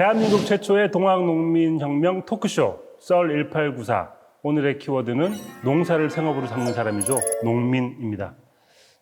대한민국 최초의 동학농민혁명 토크쇼 썰 1894. 오늘의 키워드는 농사를 생업으로 삼는 사람이죠. 농민입니다.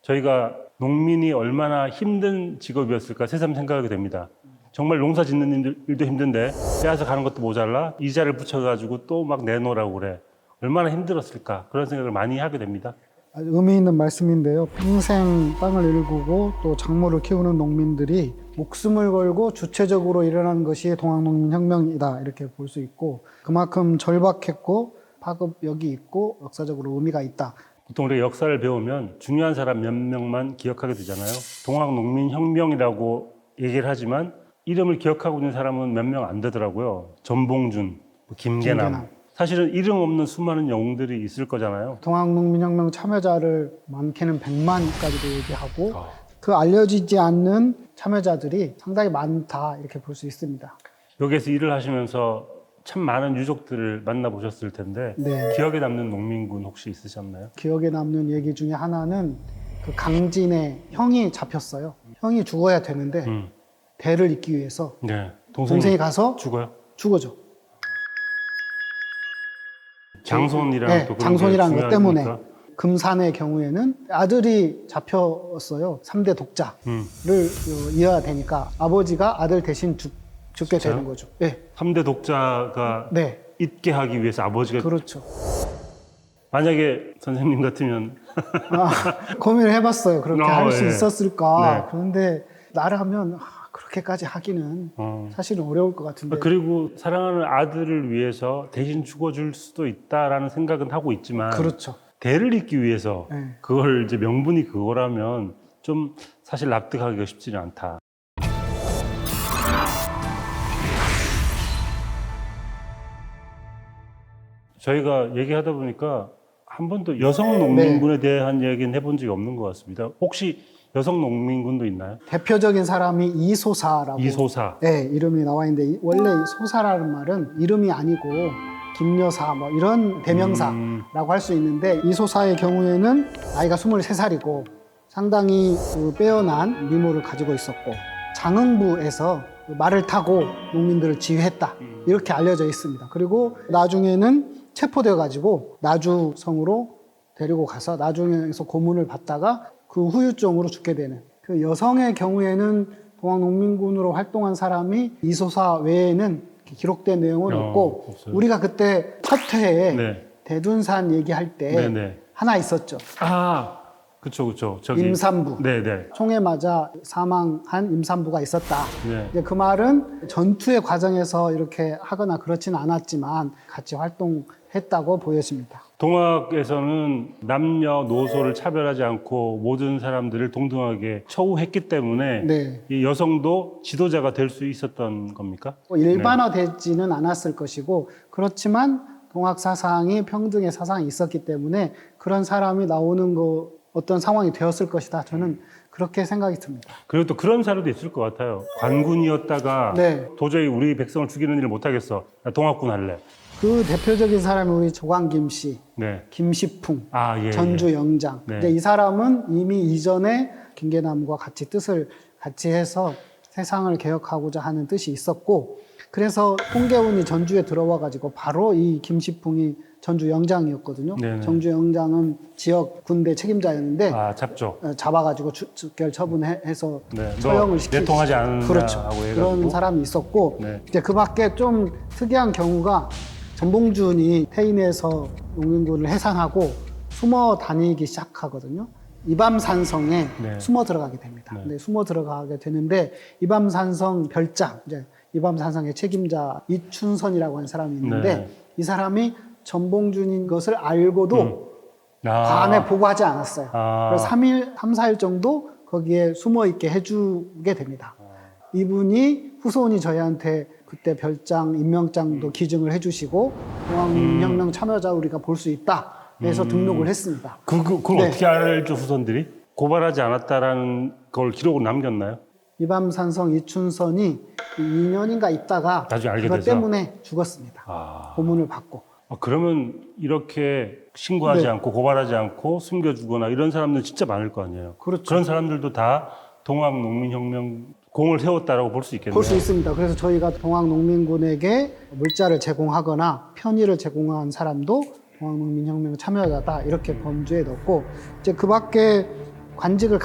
저희가 농민이 얼마나 힘든 직업이었을까 새삼 생각하게 됩니다. 정말 농사 짓는 일도 힘든데 빼앗아 가는 것도 모자라 이자를 붙여가지고 또 막 내놓으라고 그래. 얼마나 힘들었을까 그런 생각을 많이 하게 됩니다. 아주 의미 있는 말씀인데요. 평생 땅을 일구고 또 작물을 키우는 농민들이 목숨을 걸고 주체적으로 일어나는 것이 동학농민혁명이다 이렇게 볼 수 있고, 그만큼 절박했고 파급력이 있고 역사적으로 의미가 있다. 보통 우리가 역사를 배우면 중요한 사람 몇 명만 기억하게 되잖아요. 동학농민혁명이라고 얘기를 하지만 이름을 기억하고 있는 사람은 몇 명 안 되더라고요. 전봉준, 김계남. 사실은 이름 없는 수많은 영웅들이 있을 거잖아요. 동학농민혁명 참여자를 많게는 100만까지도 얘기하고 그 알려지지 않는 참여자들이 상당히 많다 이렇게 볼 수 있습니다. 여기에서 일을 하시면서 참 많은 유족들을 만나보셨을 텐데 네. 기억에 남는 농민군 혹시 있으셨나요? 기억에 남는 얘기 중에 하나는 그 강진의 형이 잡혔어요. 형이 죽어야 되는데 대를 잇기 위해서 네. 동생이 가서 죽어요? 죽어죠. 장손이랑 네, 또 그런 장손이라는 게 것 때문에. 중요하니까. 금산의 경우에는 아들이 잡혔어요. 3대 독자를 이어야 되니까 아버지가 아들 대신 죽게 진짜요? 되는 거죠. 네. 3대 독자가 네. 잊게 하기 위해서 아버지가 그렇죠. 만약에 선생님 같으면 고민을 해봤어요. 그렇게 할 수 예. 있었을까. 네. 그런데 나라면 그렇게까지 하기는 사실은 어려울 것 같은데. 그리고 사랑하는 아들을 위해서 대신 죽어줄 수도 있다라는 생각은 하고 있지만 그렇죠. 대를 잇기 위해서 네. 그걸 이제 명분이 그거라면 좀 사실 납득하기가 쉽지는 않다. 저희가 얘기하다 보니까 한 번도 여성 농민군에 대한 얘기는 해본 적이 없는 것 같습니다. 혹시 여성 농민군도 있나요? 대표적인 사람이 이소사라고. 이소사. 네, 이름이 나와 있는데 원래 소사라는 말은 이름이 아니고 김여사 뭐 이런 대명사라고 할 수 있는데, 이소사의 경우에는 나이가 23살이고 상당히 빼어난 미모를 가지고 있었고 장흥부에서 말을 타고 농민들을 지휘했다 이렇게 알려져 있습니다. 그리고 나중에는 체포되어 가지고 나주성으로 데리고 가서 나중에서 고문을 받다가 그 후유증으로 죽게 되는, 그 여성의 경우에는 동학농민군으로 활동한 사람이 이소사 외에는 기록된 내용은 없고, 없어요. 우리가 그때 첫 회에 네. 대둔산 얘기할 때 네네. 하나 있었죠. 그쵸. 저기. 임산부. 네네. 총에 맞아 사망한 임산부가 있었다. 네. 이제 그 말은 전투의 과정에서 이렇게 하거나 그렇지는 않았지만 같이 활동했다고 보여집니다. 동학에서는 남녀노소를 차별하지 않고 모든 사람들을 동등하게 처우했기 때문에 네. 이 여성도 지도자가 될 수 있었던 겁니까? 일반화되지는 않았을 것이고, 그렇지만 동학 사상이 평등의 사상이 있었기 때문에 그런 사람이 나오는 어떤 상황이 되었을 것이다. 저는 그렇게 생각이 듭니다. 그리고 또 그런 사례도 있을 것 같아요. 관군이었다가 네. 도저히 우리 백성을 죽이는 일을 못하겠어. 나 동학군 할래. 그 대표적인 사람이 우리 조광김 씨, 네. 김시풍, 예. 전주 영장. 네. 이제 이 사람은 이미 이전에 김계남과 같이 뜻을 같이 해서 세상을 개혁하고자 하는 뜻이 있었고, 그래서 홍계훈이 전주에 들어와 가지고 바로 이 김시풍이 전주 영장이었거든요. 네네. 전주 영장은 지역 군대 책임자였는데 잡죠. 잡아가지고 즉결 처분해서 네. 처형을 너 시키고. 내통하지 않는다 그렇죠. 하고 해가지고. 그런 사람이 있었고, 네. 이제 그 밖에 좀 특이한 경우가 전봉준이 태인에서 농민군을 해산하고 숨어 다니기 시작하거든요. 이밤산성에 네. 숨어 들어가게 됩니다. 네. 근데 숨어 들어가게 되는데 이밤산성 별장, 이제 이밤산성의 책임자 이춘선이라고 하는 사람이 있는데 네. 이 사람이 전봉준인 것을 알고도 밤에 보고하지 않았어요. 그래서 3, 4일 정도 거기에 숨어 있게 해주게 됩니다. 이분이 후손이 저희한테 그때 별장, 임명장도 기증을 해주시고 동학농민혁명 참여자 우리가 볼 수 있다 해서 등록을 했습니다. 그걸 네. 어떻게 알죠, 후손들이? 고발하지 않았다라는 걸 기록을 남겼나요? 이밤산성 이춘선이 2년인가 있다가 나중에 알게 그것 돼서? 때문에 죽었습니다. 고문을 받고. 그러면 이렇게 신고하지 네. 않고 고발하지 않고 숨겨주거나 이런 사람들 진짜 많을 거 아니에요. 그렇죠. 그런 사람들도 다 동학농민혁명 공을 세웠다라고 볼 수 있겠네요. 볼 수 있습니다. 그래서 저희가 동학농민군에게 물자를 제공하거나 편의를 제공한 사람도 동학농민혁명 참여자다 이렇게 범주에 넣고 이제 그 밖에 관직을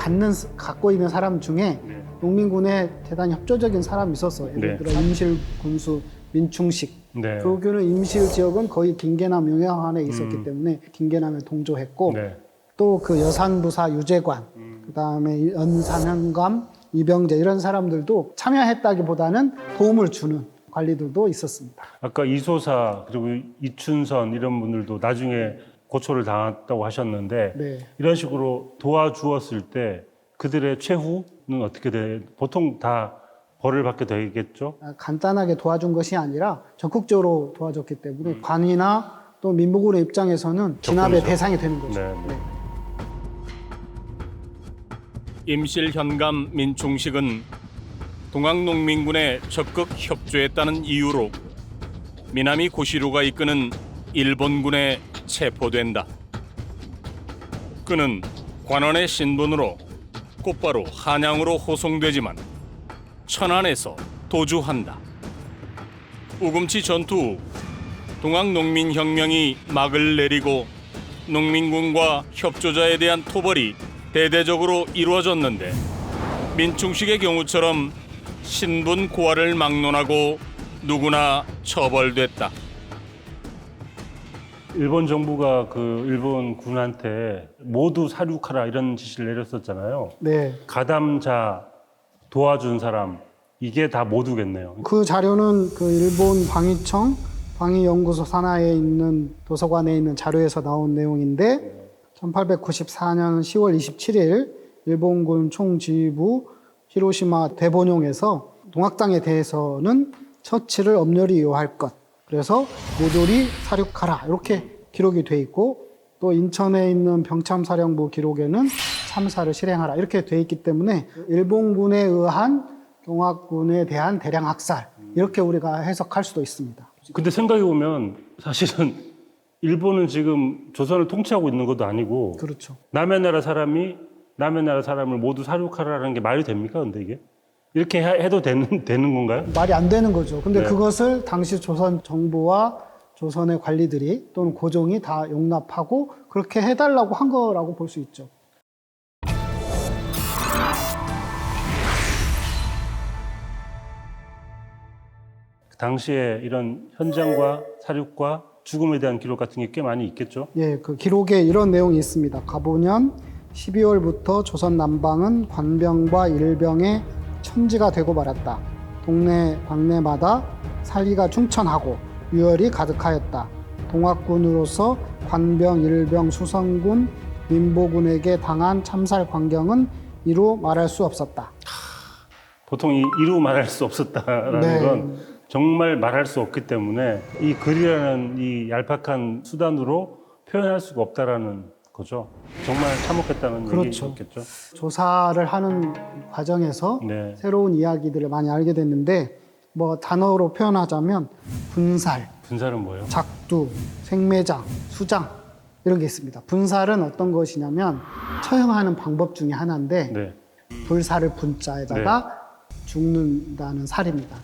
갖고 있는 사람 중에 농민군에 대단히 협조적인 사람이 있었어요. 예를 들어 임실, 군수, 민충식. 네. 그러기는 임실 지역은 거의 김계남 영향 안에 있었기 때문에 김계남에 동조했고 네. 또 그 여산부사 유재관, 그다음에 연산현감, 이병재 이런 사람들도 참여했다기보다는 도움을 주는 관리들도 있었습니다. 아까 이소사 그리고 이춘선 이런 분들도 나중에 고초를 당했다고 하셨는데 네. 이런 식으로 도와주었을 때 그들의 최후는 어떻게 돼? 보통 다 벌을 받게 되겠죠? 간단하게 도와준 것이 아니라 적극적으로 도와줬기 때문에 관이나 또 민복군의 입장에서는 진압의 적군이죠. 대상이 되는 거죠. 네, 네. 임실 현감 민충식은 동학농민군에 적극 협조했다는 이유로 미나미 고시루가 이끄는 일본군에 체포된다. 그는 관원의 신분으로 곧바로 한양으로 호송되지만 천안에서 도주한다. 우금치 전투 후 동학농민혁명이 막을 내리고 농민군과 협조자에 대한 토벌이 대대적으로 이루어졌는데 민충식의 경우처럼 신분 고하를 막론하고 누구나 처벌됐다. 일본 정부가 그 일본 군한테 모두 사륙하라 이런 지시를 내렸었잖아요. 네. 가담자 도와준 사람 이게 다 모두겠네요. 그 자료는 그 일본 방위청 방위연구소 산하에 있는 도서관에 있는 자료에서 나온 내용인데 1894년 10월 27일 일본군 총지휘부 히로시마 대본용에서 동학당에 대해서는 처치를 엄렬히 이용할 것. 그래서 모조리 사륙하라 이렇게 기록이 돼 있고 또 인천에 있는 병참사령부 기록에는 참사를 실행하라 이렇게 돼 있기 때문에 일본군에 의한 동학군에 대한 대량 학살 이렇게 우리가 해석할 수도 있습니다. 근데 생각해 보면 사실은 일본은 지금 조선을 통치하고 있는 것도 아니고 그렇죠. 남의 나라 사람이 남의 나라 사람을 모두 사륙하라는 게 말이 됩니까? 근데 이게 이렇게 해도 되는 건가요? 말이 안 되는 거죠. 근데 네. 그것을 당시 조선 정부와 조선의 관리들이 또는 고종이 다 용납하고 그렇게 해달라고 한 거라고 볼 수 있죠. 당시에 이런 현장과 사륙과 죽음에 대한 기록 같은 게 꽤 많이 있겠죠? 예, 그 기록에 이런 내용이 있습니다. 가보년 12월부터 조선 남방은 관병과 일병의 천지가 되고 말았다. 동네 방내마다 살기가 충천하고 유혈이 가득하였다. 동학군으로서 관병, 일병, 수성군, 민보군에게 당한 참살 광경은 이루 말할 수 없었다. 보통 이루 말할 수 없었다라는 네. 건 정말 말할 수 없기 때문에 이 글이라는 이 얄팍한 수단으로 표현할 수가 없다라는 거죠. 정말 참혹했다는 그렇죠. 얘기겠죠. 조사를 하는 과정에서 네. 새로운 이야기들을 많이 알게 됐는데 뭐 단어로 표현하자면 분살, 분살은 뭐예요? 작두, 생매장, 수장 이런 게 있습니다. 분살은 어떤 것이냐면 처형하는 방법 중에 하나인데 네. 불살을 분자에다가 죽는다는 살입니다.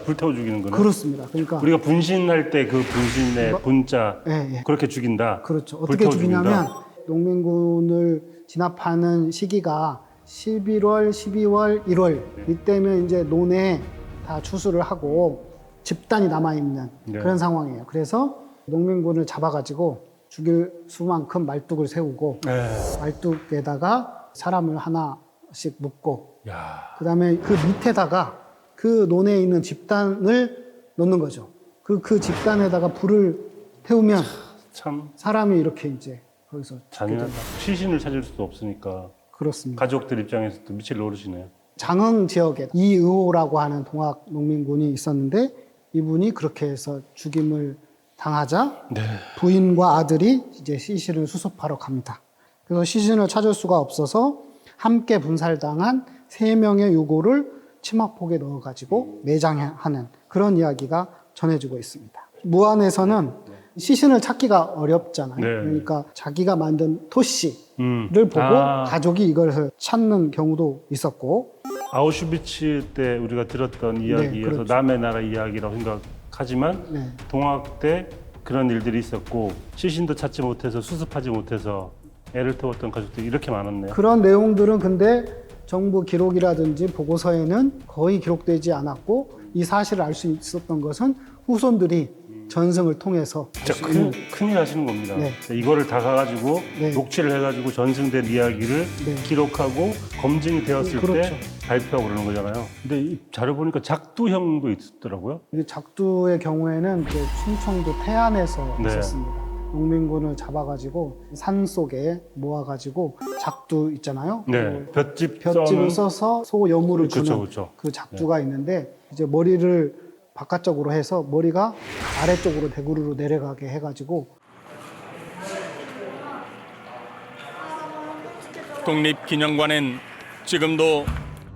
불태워 죽이는 거는? 그렇습니다. 그러니까 우리가 분신할 때 그 분신의 분자 예, 예. 그렇게 죽인다. 그렇죠. 어떻게 불태워 죽이냐면 죽인다. 농민군을 진압하는 시기가 11월, 12월, 1월 이때면 이제 논에 다 추수를 하고 집단이 남아 있는 네. 그런 상황이에요. 그래서 농민군을 잡아가지고 죽일 수만큼 말뚝을 세우고 네. 말뚝에다가 사람을 하나씩 묶고 야, 그다음에 그 밑에다가 그 논에 있는 집단을 넣는 거죠. 그 집단에다가 불을 태우면 참 사람이 이렇게 이제 거기서 죽게 잔인하다. 된다. 시신을 찾을 수도 없으니까 그렇습니다. 가족들 입장에서도 미칠 노릇이네요. 장흥 지역에 이의호라고 하는 동학 농민군이 있었는데 이분이 그렇게 해서 죽임을 당하자 네. 부인과 아들이 이제 시신을 수습하러 갑니다. 그래서 시신을 찾을 수가 없어서 함께 분살당한 3명의 유고를 치마폭에 넣어가지고 매장하는 그런 이야기가 전해지고 있습니다. 무안에서는 시신을 찾기가 어렵잖아요. 네. 그러니까 자기가 만든 토씨를 보고 가족이 이것을 찾는 경우도 있었고 아우슈비츠 때 우리가 들었던 이야기여서 그렇죠. 남의 나라 이야기라고 생각하지만 네. 동학 때 그런 일들이 있었고 시신도 찾지 못해서 수습하지 못해서 애를 태웠던 가족들이 이렇게 많았네요. 그런 내용들은 근데 정부 기록이라든지 보고서에는 거의 기록되지 않았고 이 사실을 알 수 있었던 것은 후손들이 전승을 통해서 알 진짜 수 있는 큰일 하시는 겁니다. 네. 이거를 다 가가지고 네. 녹취를 해가지고 전승된 이야기를 네. 기록하고 검증이 되었을 그렇죠. 때 발표하고 그러는 거잖아요. 근데 이 자료 보니까 작두형도 있었더라고요. 이 작두의 경우에는 그 충청도 태안에서 네. 있었습니다. 농민군을 잡아가지고 산 속에 모아가지고 작두 있잖아요. 네, 그 볏짚 볏짚을 써서 소 여물을 그렇죠, 주는 그렇죠. 그 작두가 있는데 이제 머리를 바깥쪽으로 해서 머리가 아래쪽으로 대구르로 내려가게 해가지고 독립기념관엔 지금도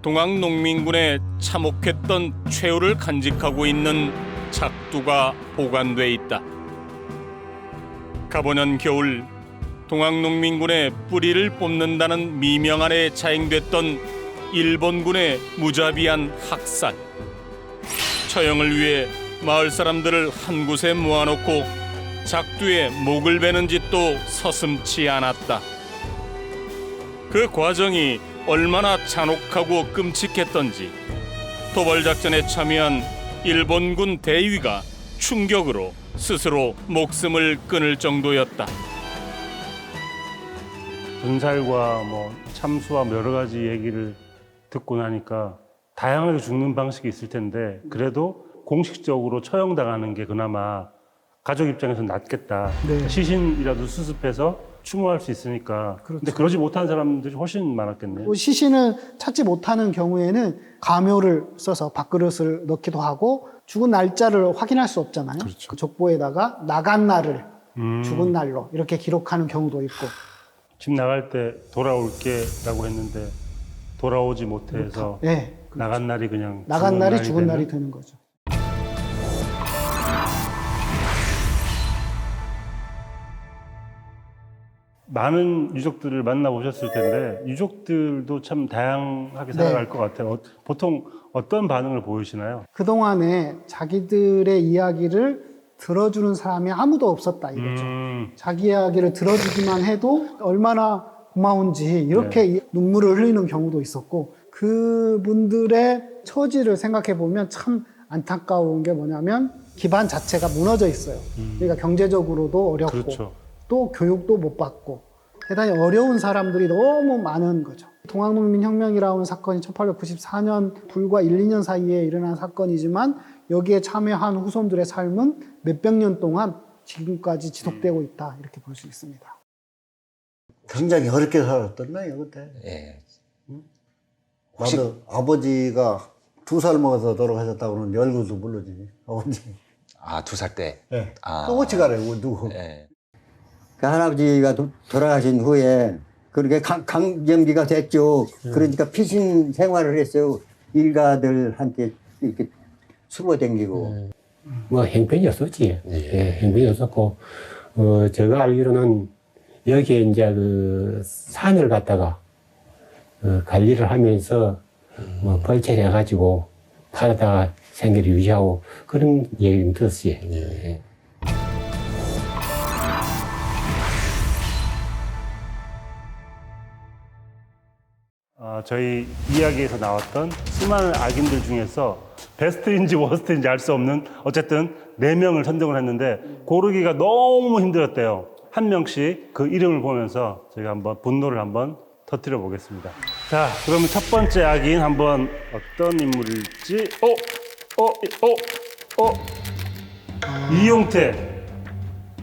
동학농민군에 참혹했던 최후를 간직하고 있는 작두가 보관돼 있다. 가보년 겨울 동학농민군의 뿌리를 뽑는다는 미명 아래 자행됐던 일본군의 무자비한 학살. 처형을 위해 마을 사람들을 한 곳에 모아놓고 작두에 목을 베는 짓도 서슴지 않았다. 그 과정이 얼마나 잔혹하고 끔찍했던지 도벌작전에 참여한 일본군 대위가 충격으로 스스로 목숨을 끊을 정도였다. 분살과 뭐 참수와 여러 가지 얘기를 듣고 나니까 다양하게 죽는 방식이 있을 텐데 그래도 공식적으로 처형당하는 게 그나마 가족 입장에서 낫겠다. 네. 시신이라도 수습해서 추모할 수 있으니까. 그렇죠. 근데 그러지 못한 사람들이 훨씬 많았겠네요. 또 시신을 찾지 못하는 경우에는 가묘를 써서 밥그릇을 넣기도 하고 죽은 날짜를 확인할 수 없잖아요. 그렇죠. 그 족보에다가 나간 날을 죽은 날로 이렇게 기록하는 경우도 있고. 집 나갈 때 돌아올게라고 했는데 돌아오지 못해서 네, 나간 날이 그냥 나간 날이 죽은 되는? 날이 되는 거죠. 많은 유족들을 만나보셨을 텐데 유족들도 참 다양하게 살아갈 것 같아요. 보통 어떤 반응을 보이시나요? 그동안에 자기들의 이야기를 들어주는 사람이 아무도 없었다 이거죠. 자기 이야기를 들어주기만 해도 얼마나 고마운지 이렇게 눈물을 흘리는 경우도 있었고 그분들의 처지를 생각해 보면 참 안타까운 게 뭐냐면 기반 자체가 무너져 있어요. 그러니까 경제적으로도 어렵고 그렇죠. 또 교육도 못 받고 대단히 어려운 사람들이 너무 많은 거죠. 동학농민혁명이라는 사건이 1894년 불과 1, 2년 사이에 일어난 사건이지만 여기에 참여한 후손들의 삶은 몇백 년 동안 지금까지 지속되고 있다 이렇게 볼 수 있습니다. 굉장히 어렵게 살았던데요 그때. 예. 나도 아버지가 2살 먹어서 돌아가셨다고 하는데 얼굴도 모르지 아버지. 아, 2살 때? 네. 아. 어찌 가래요 누구. 예. 그 할아버지가 돌아가신 후에 그렇게 강점기가 됐죠. 그러니까 피신 생활을 했어요. 일가들한테 이렇게 숨어 댕기고. 뭐 행편이었었지. 예, 행편이었었고, 제가 알기로는 여기에 이제 그 산을 갖다가 관리를 하면서 뭐 벌채를 해가지고 팔다가 생계를 유지하고 그런 얘기를 들었어요. 예. 저희 이야기에서 나왔던 수많은 악인들 중에서 베스트인지 워스트인지 알 수 없는 어쨌든 4명을 선정을 했는데 고르기가 너무 힘들었대요. 한 명씩 그 이름을 보면서 저희가 한번 분노를 한번 터뜨려 보겠습니다. 자, 그러면 첫 번째 악인 한번 어떤 인물일지 이용태.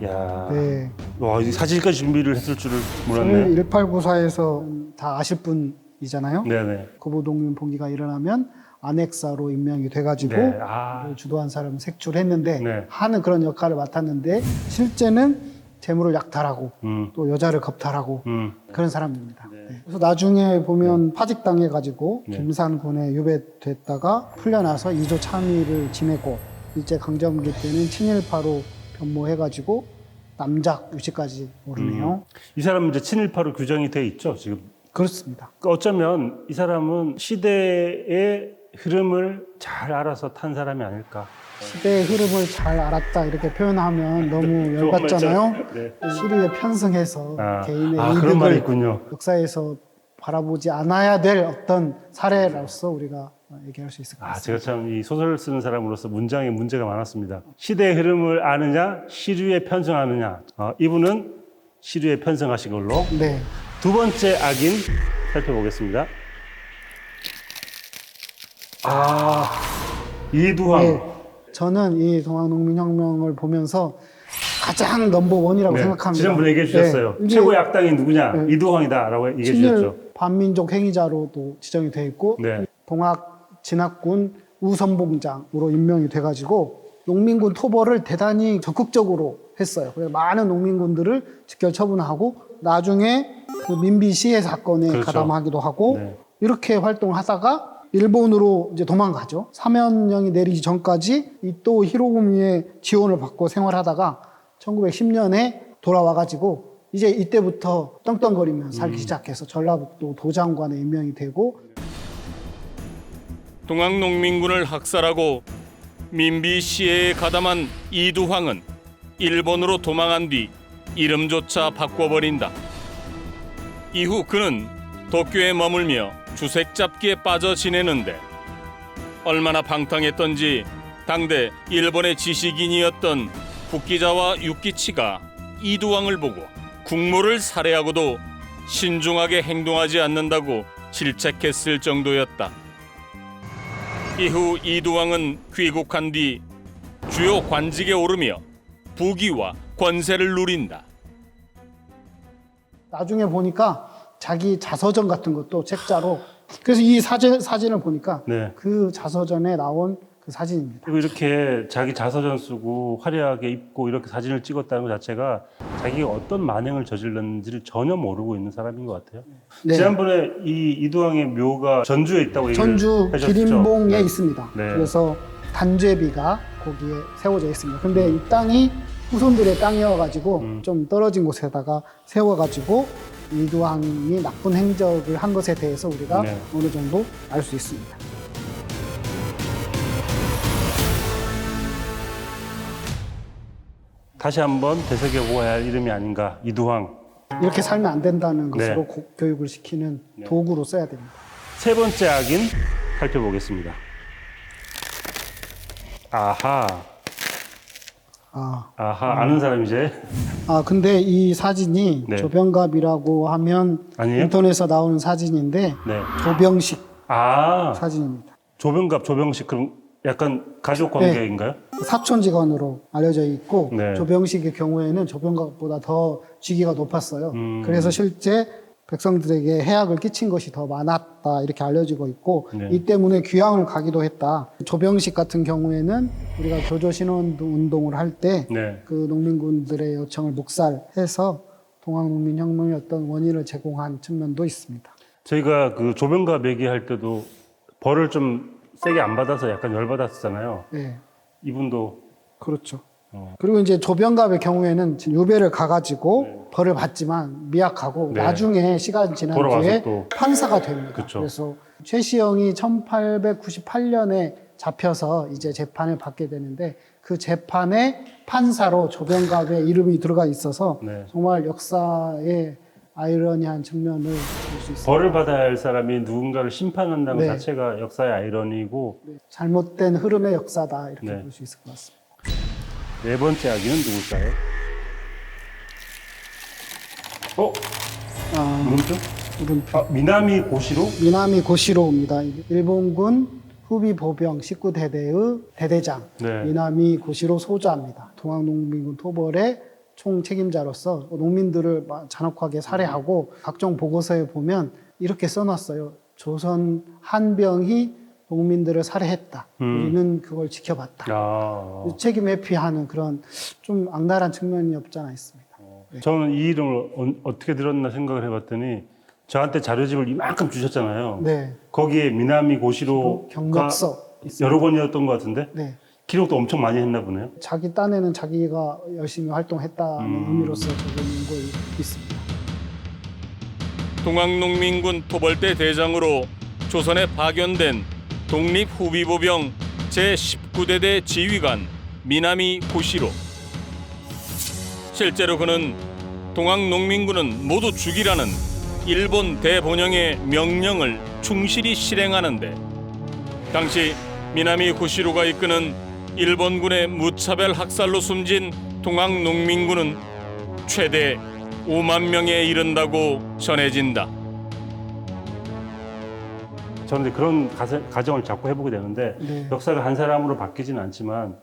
야, 네. 와, 이 사진까지 준비를 했을 줄을 몰랐네. 저희 1894에서 다 아실 분이잖아요. 네네. 거부동민 봉기가 일어나면 안핵사로 임명이 돼가지고 네. 아. 주도한 사람을 색출했는데 네. 하는 그런 역할을 맡았는데 실제는 재물을 약탈하고 또 여자를 겁탈하고 그런 사람입니다. 네. 그래서 나중에 보면 파직당해가지고 김산군에 유배됐다가 풀려나서 2조 참의를 지내고 일제 강점기 때는 친일파로 변모해가지고 남작 유치까지 오르네요. 이 사람은 이제 친일파로 규정이 돼 있죠, 지금 그렇습니다. 어쩌면 이 사람은 시대의 흐름을 잘 알아서 탄 사람이 아닐까. 시대의 흐름을 잘 알았다 이렇게 표현하면 너무 열받잖아요. 네. 시류에 편승해서 개인의 그런 말이 이득을 있군요. 역사에서 바라보지 않아야 될 어떤 사례로서 우리가 얘기할 수 있을 것 같습니다. 제가 참 이 소설을 쓰는 사람으로서 문장에 문제가 많았습니다. 시대의 흐름을 아느냐, 시류에 편승하느냐. 이분은 시류에 편승하신 걸로. 네. 두 번째 악인 살펴보겠습니다. 이두황. 네. 저는 이 동학농민혁명을 보면서 가장 넘버원이라고 네, 생각합니다. 지난번에 얘기해 주셨어요. 네, 이게 최고의 악당이 누구냐? 네. 이두황이다라고 얘기해 주셨죠. 친일 반민족 행위자로도 지정이 돼 있고 네. 동학 진학군 우선봉장으로 임명이 돼가지고 농민군 토벌을 대단히 적극적으로 했어요. 그래서 많은 농민군들을 직결 처분하고 나중에 그 민비 시해 사건에 그렇죠. 가담하기도 하고 네. 이렇게 활동을 하다가 일본으로 이제 도망가죠. 사면령이 내리기 전까지 이또 히로부미의 지원을 받고 생활하다가 1910년에 돌아와가지고 이제 이때부터 떵떵거리면서 살기 시작해서 전라북도 도장관에 임명이 되고 동학농민군을 학살하고 민비 시해에 가담한 이두황은 일본으로 도망한 뒤 이름조차 바꿔버린다. 이후 그는 도쿄에 머물며 주색 잡기에 빠져 지내는데 얼마나 방탕했던지 당대 일본의 지식인이었던 북기자와 육기치가 이두황을 보고 국모를 살해하고도 신중하게 행동하지 않는다고 질책했을 정도였다. 이후 이두황은 귀국한 뒤 주요 관직에 오르며 부귀와 권세를 누린다. 나중에 보니까 자기 자서전 같은 것도 책자로 그래서 이 사진을 보니까 네. 그 자서전에 나온 그 사진입니다. 그리고 이렇게 자기 자서전 쓰고 화려하게 입고 이렇게 사진을 찍었다는 것 자체가 자기가 어떤 만행을 저질렀는지를 전혀 모르고 있는 사람인 것 같아요. 네. 지난번에 이 이두황의 묘가 전주에 있다고 얘기를 전주 하셨죠? 기린봉에 네. 있습니다. 네. 그래서 단죄비가 거기에 세워져 있습니다. 근데 이 땅이 후손들의 땅이어가지고 좀 떨어진 곳에다가 세워가지고 이두황이 나쁜 행적을 한 것에 대해서 우리가 네. 어느 정도 알 수 있습니다. 다시 한번 되새겨보아야 할 이름이 아닌가. 이두황. 이렇게 살면 안 된다는 네. 것으로 교육을 시키는 도구로 써야 됩니다. 세 번째 악인 살펴보겠습니다. 아하. 아는 사람이제. 근데 이 사진이 네. 조병갑이라고 하면 아니에요? 인터넷에서 나오는 사진인데 네. 조병식 아, 사진입니다. 조병갑, 조병식 그럼 약간 가족 관계인가요? 사촌 직원으로 알려져 있고 네. 조병식의 경우에는 조병갑보다 더 직위가 높았어요. 음. 그래서 실제 백성들에게 해악을 끼친 것이 더 많았다 이렇게 알려지고 있고 네. 이 때문에 귀향을 가기도 했다. 조병식 같은 경우에는 우리가 교조 신원 운동을 할 때 네. 그 농민군들의 요청을 묵살해서 동학농민혁명의 어떤 원인을 제공한 측면도 있습니다. 저희가 그 조병갑 얘기할 때도 벌을 좀 세게 안 받아서 약간 열받았잖아요. 네, 이분도 그렇죠. 그리고 이제 조병갑의 경우에는 유배를 가가지고 벌을 받지만 미약하고 네. 나중에 시간이 지난 돌아와서 뒤에 또. 판사가 됩니다. 그쵸. 그래서 최시영이 1898년에 잡혀서 이제 재판을 받게 되는데 그 재판의 판사로 조병갑의 이름이 들어가 있어서 네. 정말 역사의 아이러니한 측면을 볼 수 있습니다. 벌을 받아야 할 사람이 누군가를 심판한다는 네. 것 자체가 역사의 아이러니고. 잘못된 흐름의 역사다 이렇게 네. 볼 수 있을 것 같습니다. 네 번째 악인은 누굴까요? 물음표? 물음표. 미나미 고시로? 미나미 고시로입니다. 일본군 후비 보병 19대대의 대대장 네. 미나미 고시로 소자입니다. 동학농민군 토벌의 총 책임자로서 농민들을 잔혹하게 살해하고 각종 보고서에 보면 이렇게 써놨어요. 조선 한병이 농민들을 살해했다. 우리는 그걸 지켜봤다. 책임 회피하는 그런 좀 악랄한 측면이 없지 않아 있습니다. 저는 이 이름을 어떻게 들었나 생각을 해봤더니 저한테 자료집을 이만큼 주셨잖아요. 네. 거기에 미나미 고시로가 경력서 있습니다. 여러 권이었던 것 같은데 네. 기록도 엄청 많이 했나 보네요. 자기 딴에는 자기가 열심히 활동했다는 의미로서 적은 거 있습니다. 동학농민군 토벌대 대장으로 조선에 파견된 독립후비보병 제19대대 지휘관 미나미 고시로. 실제로 그는 동학농민군은 모두 죽이라는 일본 대본영의 명령을 충실히 실행하는데, 당시 미나미 고시로가 이끄는 일본군의 무차별 학살로 숨진 동학농민군은 최대 5만 명에 이른다고 전해진다. 저는 이제 그런 가정을 자꾸 해보게 되는데 네. 역사가 한 사람으로 바뀌지는 않지만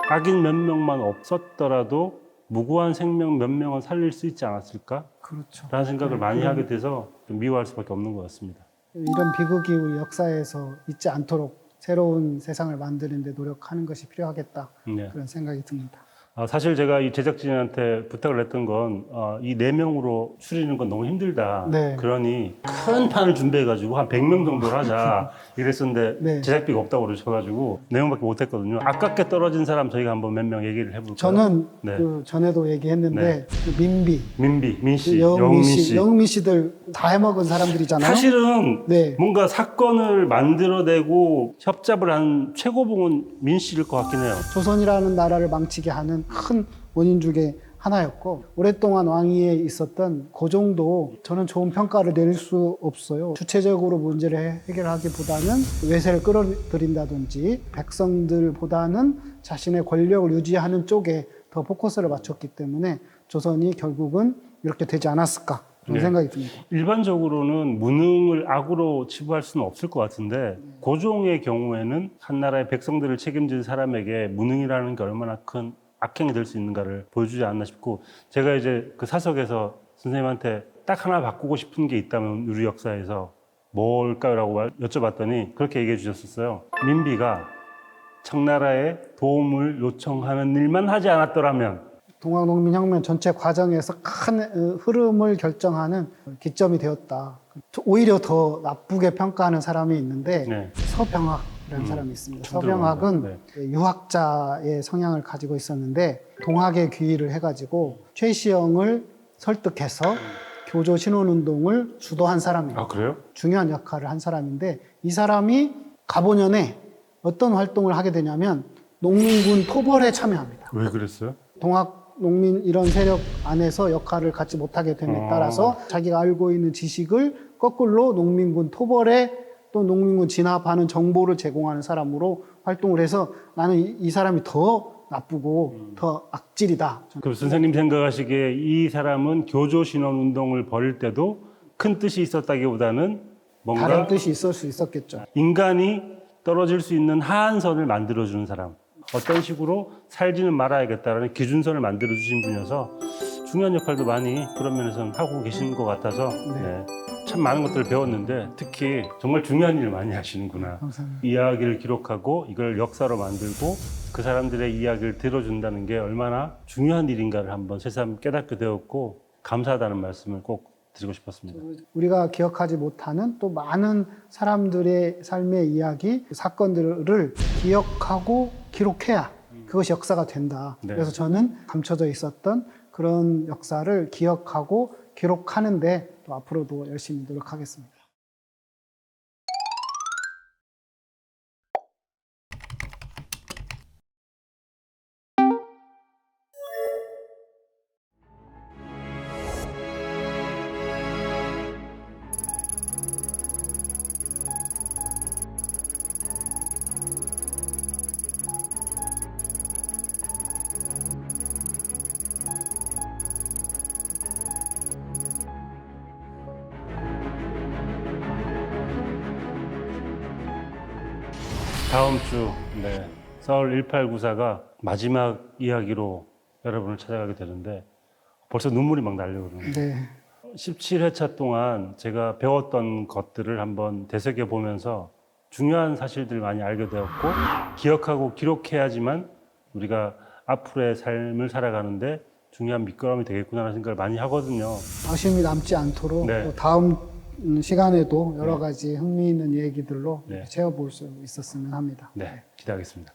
악인 몇 명만 없었더라도 무고한 생명 몇 명은 살릴 수 있지 않았을까? 그렇죠. 라는 생각을 많이 하게 돼서 좀 미워할 수밖에 없는 것 같습니다. 이런 비극이 우리 역사에서 있지 않도록 새로운 세상을 만드는 데 노력하는 것이 필요하겠다. 네. 그런 생각이 듭니다. 사실 제가 이 제작진한테 부탁을 했던 건 이 4명으로 추리는 건 너무 힘들다. 네. 그러니 큰 판을 준비해가지고 한 100명 정도를 하자 이랬었는데 네. 제작비가 없다고 그러셔가지고 4명밖에 못했거든요. 아깝게 떨어진 사람 저희가 한번 몇 명 얘기를 해볼까요? 저는 네. 그 전에도 얘기했는데 네. 그 민비, 민씨, 영민 씨, 씨. 영민 씨들 다 해먹은 사람들이잖아요. 사실은 네. 뭔가 사건을 만들어내고 협잡을 한 최고봉은 민 씨일 것 같긴 해요. 조선이라는 나라를 망치게 하는 큰 원인 중에 하나였고, 오랫동안 왕위에 있었던 고종도 저는 좋은 평가를 내릴 수 없어요. 주체적으로 문제를 해결하기보다는 외세를 끌어들인다든지 백성들보다는 자신의 권력을 유지하는 쪽에 더 포커스를 맞췄기 때문에 조선이 결국은 이렇게 되지 않았을까 그런 네. 생각이 듭니다. 일반적으로는 무능을 악으로 치부할 수는 없을 것 같은데 고종의 경우에는 한 나라의 백성들을 책임진 사람에게 무능이라는 게 얼마나 큰 악행이 될 수 있는가를 보여주지 않나 싶고, 제가 이제 그 사석에서 선생님한테 딱 하나 바꾸고 싶은 게 있다면 우리 역사에서 뭘까요? 라고 여쭤봤더니 그렇게 얘기해 주셨었어요. 민비가 청나라에 도움을 요청하는 일만 하지 않았더라면. 동학농민혁명 전체 과정에서 큰 흐름을 결정하는 기점이 되었다. 오히려 더 나쁘게 평가하는 사람이 있는데 네. 서병학이라는 사람이 있습니다. 처음 서병학은 들어봤네요. 유학자의 성향을 가지고 있었는데 동학에 귀의를 해가지고 최시영을 설득해서 교조 신원운동을 주도한 사람이에요. 아, 그래요? 중요한 역할을 한 사람인데, 이 사람이 가보년에 어떤 활동을 하게 되냐면 농민군 토벌에 참여합니다. 왜 그랬어요? 동학 농민 이런 세력 안에서 역할을 갖지 못하게 됨에 따라서 자기가 알고 있는 지식을 거꾸로 농민군 토벌에 또 농민군 진압하는 정보를 제공하는 사람으로 활동을 해서 나는 이 사람이 더 나쁘고 더 악질이다. 그럼 선생님 생각하시기에 이 사람은 교조 신원 운동을 벌일 때도 큰 뜻이 있었다기보다는 뭔가 다른 뜻이 있을 수 있었겠죠. 인간이 떨어질 수 있는 하한선을 만들어주는 사람, 어떤 식으로 살지는 말아야겠다라는 기준선을 만들어주신 분이어서 중요한 역할도 많이 그런 면에서는 하고 계신 것 같아서 네. 참 많은 것들을 배웠는데 특히 정말 중요한 일을 많이 하시는구나. 감사합니다. 이야기를 기록하고 이걸 역사로 만들고 그 사람들의 이야기를 들어준다는 게 얼마나 중요한 일인가를 한번 새삼 깨닫게 되었고 감사하다는 말씀을 꼭 드리고 싶었습니다. 우리가 기억하지 못하는 또 많은 사람들의 삶의 이야기, 사건들을 기억하고 기록해야 그것이 역사가 된다. 네. 그래서 저는 감춰져 있었던 그런 역사를 기억하고 기록하는데 또 앞으로도 열심히 노력하겠습니다. 다음 주 서울 1894가 마지막 이야기로 여러분을 찾아가게 되는데 벌써 눈물이 막 나려오는 네. 17회차 동안 제가 배웠던 것들을 한번 되새겨 보면서 중요한 사실들을 많이 알게 되었고 기억하고 기록해야지만 우리가 앞으로의 삶을 살아가는데 중요한 밑거름이 되겠구나라는 생각을 많이 하거든요. 아쉬움이 남지 않도록 네. 또 다음 시간에도 여러 가지 흥미있는 얘기들로 네. 채워볼 수 있었으면 합니다. 네, 기대하겠습니다.